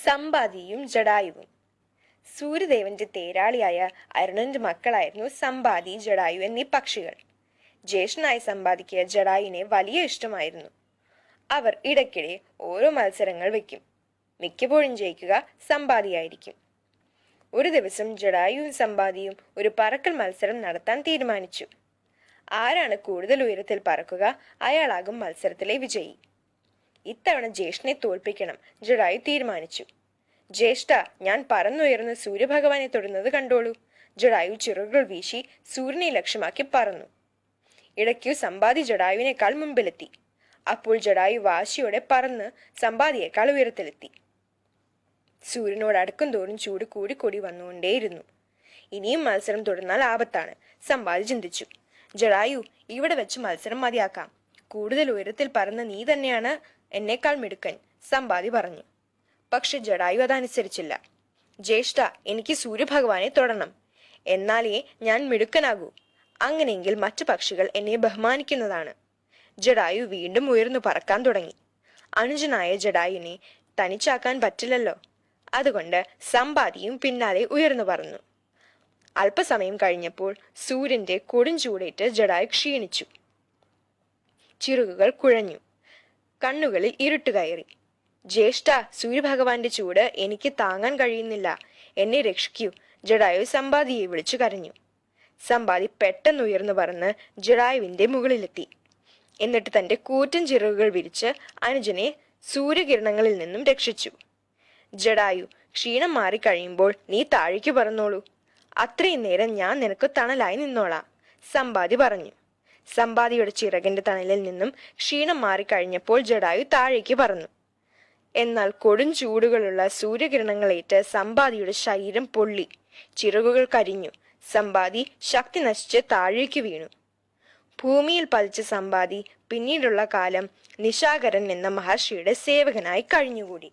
സമ്പാദിയും ജടായുവും. സൂര്യദേവന്റെ തേരാളിയായ അരുണന്റെ മക്കളായിരുന്നു സമ്പാദി, ജടായു എന്നീ പക്ഷികൾ. ജ്യേഷ്ഠനായ സമ്പാദിക്ക് ജടായുവിനെ വലിയ ഇഷ്ടമായിരുന്നു. അവർ ഇടയ്ക്കിടെ ഓരോ മത്സരങ്ങൾ വെക്കും. മിക്കപ്പോഴും ജയിക്കുക സമ്പാദിയായിരിക്കും. ഒരു ദിവസം ജടായുവും സമ്പാദിയും ഒരു പറക്കൽ മത്സരം നടത്താൻ തീരുമാനിച്ചു. ആരാണ് കൂടുതൽ ഉയരത്തിൽ പറക്കുക അയാളാകും മത്സരത്തിലെ വിജയി. ഇത്തവണ ജ്യേഷ്ഠനെ തോൽപ്പിക്കണം ജടായു തീരുമാനിച്ചു. ജ്യേഷ്ഠ, ഞാൻ പറന്നുയർന്ന് സൂര്യഭഗവാനെ തൊടുന്നത് കണ്ടോളൂ. ജടായു ചിറകുകൾ വീശി സൂര്യനെ ലക്ഷ്യമാക്കി പറന്നു. ഇടയ്ക്കു സമ്പാദി ജടായുവിനേക്കാൾ മുമ്പിലെത്തി. അപ്പോൾ ജടായു വാശിയോടെ പറന്ന് സമ്പാദിയേക്കാൾ ഉയരത്തിലെത്തി. സൂര്യനോട് അടുക്കും തോറും ചൂട് കൂടിക്കൂടി വന്നുകൊണ്ടേയിരുന്നു. ഇനിയും മത്സരം തുടർന്നാൽ ആപത്താണ്, സമ്പാദി ചിന്തിച്ചു. ജടായു, ഇവിടെ വെച്ച് മത്സരം മതിയാക്കാം. കൂടുതൽ ഉയരത്തിൽ പറന്ന നീ തന്നെയാണ് എന്നേക്കാൾ മിടുക്കൻ, സമ്പാദി പറഞ്ഞു. പക്ഷെ ജടായു അതനുസരിച്ചില്ല. ജ്യേഷ്ഠ, എനിക്ക് സൂര്യഭഗവാനെ തൊടണം, എന്നാലേ ഞാൻ മിടുക്കനാകൂ. അങ്ങനെയെങ്കിൽ മറ്റു പക്ഷികൾ എന്നെ ബഹുമാനിക്കുന്നതാണ്. ജടായു വീണ്ടും ഉയർന്നു പറക്കാൻ തുടങ്ങി. അനുജനായ ജടായുവിനെ തനിച്ചാക്കാൻ പറ്റില്ലല്ലോ. അതുകൊണ്ട് സമ്പാദിയും പിന്നാലെ ഉയർന്നു പറന്നു. അല്പസമയം കഴിഞ്ഞപ്പോൾ സൂര്യന്റെ കൊടും ചൂടേറ്റ് ജടായു ക്ഷീണിച്ചു. ചിറകുകൾ കുഴഞ്ഞു, കണ്ണുകളിൽ ഇരുട്ട് കയറി. ജ്യേഷ്ഠ, സൂര്യഭഗവാന്റെ ചൂട് എനിക്ക് താങ്ങാൻ കഴിയുന്നില്ല, എന്നെ രക്ഷിക്കൂ, ജടായു സമ്പാദിയെ വിളിച്ചു കരഞ്ഞു. സമ്പാദി പെട്ടെന്ന് ഉയർന്നു പറന്ന് ജടായുവിന്റെ മുകളിലെത്തി. എന്നിട്ട് തന്റെ കൂറ്റൻ ചിറകുകൾ വിരിച്ച് അനുജനെ സൂര്യകിരണങ്ങളിൽ നിന്നും രക്ഷിച്ചു. ജടായു, ക്ഷീണം മാറിക്കഴിയുമ്പോൾ നീ താഴേക്ക് പറന്നോളൂ. അത്രയും നേരം ഞാൻ നിനക്ക് തണലായി നിന്നോളാം, സമ്പാദി പറഞ്ഞു. സമ്പാദിയുടെ ചിറകിന്റെ തണലിൽ നിന്നും ക്ഷീണം മാറിക്കഴിഞ്ഞപ്പോൾ ജടായു താഴേക്ക് പറന്നു. എന്നാൽ കൊടും ചൂടുകളുള്ള സൂര്യകിരണങ്ങളേറ്റ് സമ്പാദിയുടെ ശരീരം പൊള്ളി, ചിറകുകൾ കരിഞ്ഞു. സമ്പാദി ശക്തി നശിച്ച് താഴേക്ക് വീണു. ഭൂമിയിൽ പതിച്ച സമ്പാദി പിന്നീടുള്ള കാലം നിശാകരൻ എന്ന മഹർഷിയുടെ സേവകനായി കഴിഞ്ഞുകൂടി.